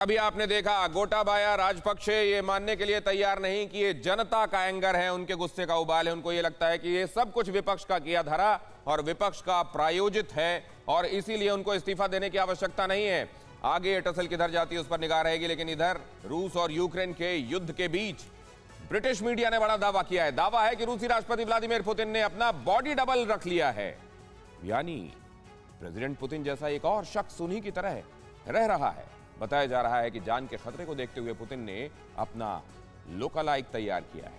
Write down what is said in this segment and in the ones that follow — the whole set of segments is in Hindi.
अभी आपने देखा गोटाबाया राजपक्षे ये मानने के लिए तैयार नहीं कि ये जनता का एंगर है, उनके गुस्से का उबाल है। उनको ये लगता है कि ये सब कुछ विपक्ष का किया धरा और विपक्ष का प्रायोजित है और इसीलिए उनको इस्तीफा देने की आवश्यकता नहीं है। आगे ये टसल किधर जाती है उस पर निगाह रहेगी। लेकिन इधर रूस और यूक्रेन के युद्ध के बीच ब्रिटिश मीडिया ने बड़ा दावा किया है। दावा है कि रूसी राष्ट्रपति व्लादिमीर पुतिन ने अपना बॉडी डबल रख लिया है, यानी प्रेसिडेंट पुतिन जैसा एक और शख्स उन्हीं की तरह रह रहा है। बताया जा रहा है कि जान के खतरे को देखते हुए पुतिन ने अपना लोकालाइक तैयार किया है।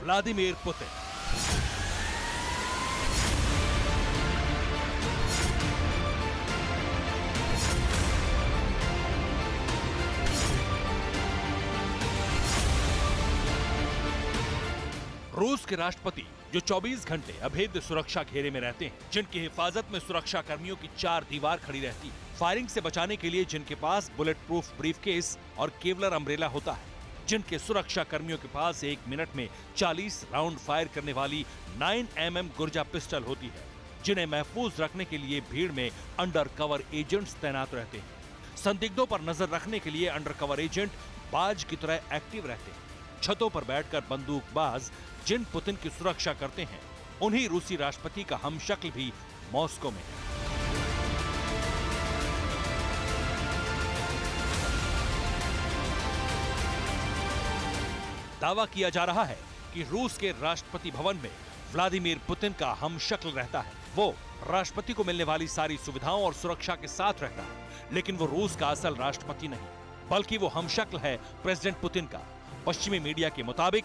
व्लादिमीर पुतिन रूस के राष्ट्रपति जो 24 घंटे अभेद्य सुरक्षा घेरे में रहते हैं, जिनकी हिफाजत में सुरक्षा कर्मियों की 4 दीवार खड़ी रहती है, फायरिंग से बचाने के लिए जिनके पास बुलेट प्रूफ ब्रीफकेस और केवलर अम्ब्रेला होता है, जिनके सुरक्षा कर्मियों के पास 1 मिनट में 40 राउंड फायर करने वाली 9mm गुर्जा पिस्टल होती है, जिन्हें महफूज रखने के लिए भीड़ में अंडर कवर एजेंट्स तैनात रहते हैं। संदिग्धों पर नजर रखने के लिए अंडर कवर एजेंट बाज की तरह एक्टिव रहते हैं। छतों पर बैठकर बंदूकबाज जिन पुतिन की सुरक्षा करते हैं, उन्हीं रूसी राष्ट्रपति का हमशक्ल भी मॉस्को में है। दावा किया जा रहा है कि रूस के राष्ट्रपति भवन में व्लादिमीर पुतिन का हमशक्ल रहता है। वो राष्ट्रपति को मिलने वाली सारी सुविधाओं और सुरक्षा के साथ रहता है, लेकिन वो रूस का असल राष्ट्रपति नहीं, बल्कि वो हमशक्ल है प्रेसिडेंट पुतिन का। पश्चिमी मीडिया के मुताबिक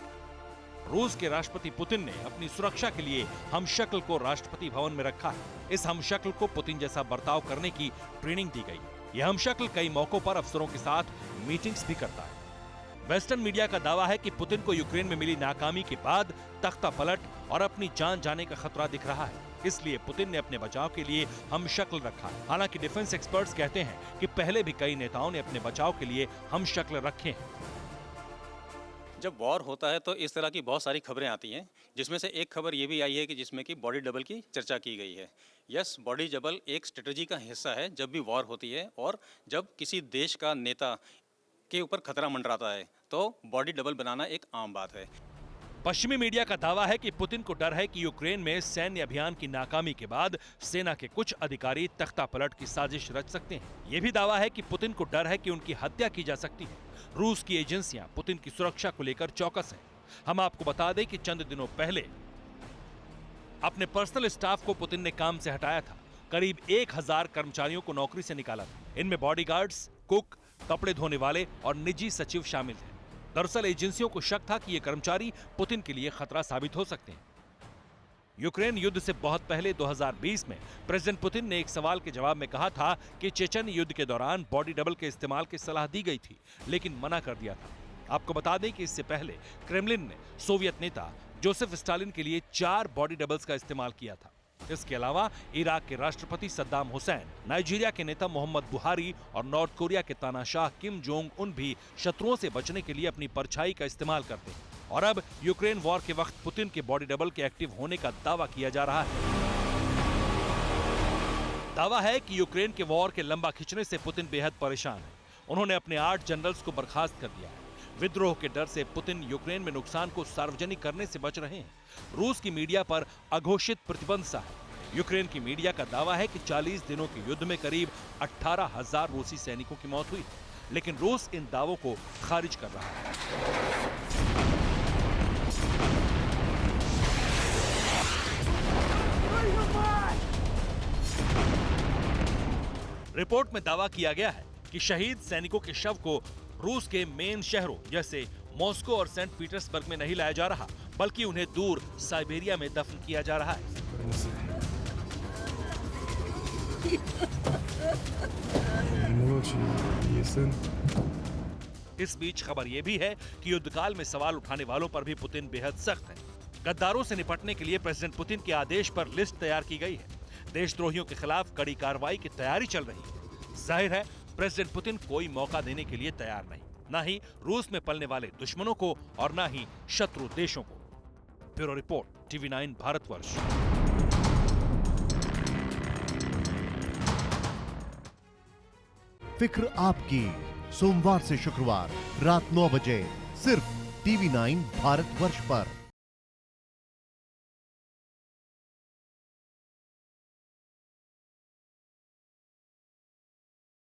रूस के राष्ट्रपति पुतिन ने अपनी सुरक्षा के लिए हमशक्ल को राष्ट्रपति भवन में रखा है। इस हमशक्ल को पुतिन जैसा बर्ताव करने की ट्रेनिंग दी गई। यह हमशक्ल कई मौकों पर अफसरों के साथ मीटिंग्स भी करता है। वेस्टर्न मीडिया का दावा है कि पुतिन को यूक्रेन में मिली नाकामी के बाद तख्ता पलट और अपनी जान जाने का खतरा दिख रहा है, इसलिए पुतिन ने अपने बचाव के लिए हमशक्ल रखा है। हालांकि डिफेंस एक्सपर्ट्स कहते हैं कि पहले भी कई नेताओं ने अपने बचाव के लिए हमशक्ल रखे हैं। जब वॉर होता है तो इस तरह की बहुत सारी खबरें आती हैं, जिसमें से एक खबर ये भी आई है कि जिसमें कि बॉडी डबल की चर्चा की गई है। यस, बॉडी डबल एक स्ट्रेटजी का हिस्सा है जब भी वॉर होती है और जब किसी देश का नेता के ऊपर खतरा मंडराता है तो बॉडी डबल बनाना एक आम बात है। पश्चिमी मीडिया का दावा है कि पुतिन को डर है कि यूक्रेन में सैन्य अभियान की नाकामी के बाद सेना के कुछ अधिकारी तख्ता पलट की साजिश रच सकते हैं। यह भी दावा है कि पुतिन को डर है कि उनकी हत्या की जा सकती है। रूस की एजेंसियां पुतिन की सुरक्षा को लेकर चौकस हैं। हम आपको बता दें कि चंद दिनों पहले अपने पर्सनल स्टाफ को पुतिन ने काम से हटाया था। करीब 1000 कर्मचारियों को नौकरी से निकाला था। इनमें बॉडीगार्ड्स, कुक, कपड़े धोने वाले और निजी सचिव शामिल थे। दरअसल एजेंसियों को शक था कि ये कर्मचारी पुतिन के लिए खतरा साबित हो सकते हैं। यूक्रेन युद्ध से बहुत पहले 2020 में प्रेसिडेंट पुतिन ने एक सवाल के जवाब में कहा था कि चेचन युद्ध के दौरान बॉडी डबल के इस्तेमाल की सलाह दी गई थी, लेकिन मना कर दिया था। आपको बता दें कि इससे पहले क्रेमलिन ने सोवियत नेता जोसेफ स्टालिन के लिए 4 बॉडी डबल्स का इस्तेमाल किया था। इसके अलावा इराक के राष्ट्रपति सद्दाम हुसैन, नाइजीरिया के नेता मोहम्मद बुहारी और नॉर्थ कोरिया के तानाशाह किम जोंग उन भी शत्रुओं से बचने के लिए अपनी परछाई का इस्तेमाल करते हैं। और अब यूक्रेन वॉर के वक्त पुतिन के बॉडी डबल के एक्टिव होने का दावा किया जा रहा है। दावा है कि यूक्रेन के वॉर के लंबा खिंचने से पुतिन बेहद परेशान है। उन्होंने अपने 8 जनरल्स को बर्खास्त कर दिया है। विद्रोह के डर से पुतिन यूक्रेन में नुकसान को सार्वजनिक करने से बच रहे हैं। रूस की मीडिया पर अघोषित प्रतिबंध सा है। यूक्रेन की मीडिया का दावा है कि 40 दिनों के युद्ध में करीब 18,000 रूसी सैनिकों की मौत हुई, लेकिन रूस इन दावों को खारिज कर रहा है। रिपोर्ट में दावा किया गया है कि शहीद सैनिकों के शव को रूस के मेन शहरों जैसे मॉस्को और सेंट पीटर्सबर्ग में नहीं लाया जा रहा, बल्कि उन्हें दूर साइबेरिया में दफन किया जा रहा है। इस बीच खबर यह भी है कि युद्धकाल में सवाल उठाने वालों पर भी पुतिन बेहद सख्त है। गद्दारों से निपटने के लिए प्रेसिडेंट पुतिन के आदेश पर लिस्ट तैयार की गई है। देशद्रोहियों के खिलाफ कड़ी कार्रवाई की तैयारी चल रही है। जाहिर है प्रेसिडेंट पुतिन कोई मौका देने के लिए तैयार नहीं, ना ही रूस में पलने वाले दुश्मनों को और ना ही शत्रु देशों को। Bureau report, TV9 Bharatvarsh. फिक्र आपकी, सोमवार से शुक्रवार रात 9 बजे सिर्फ TV9 भारतवर्ष पर।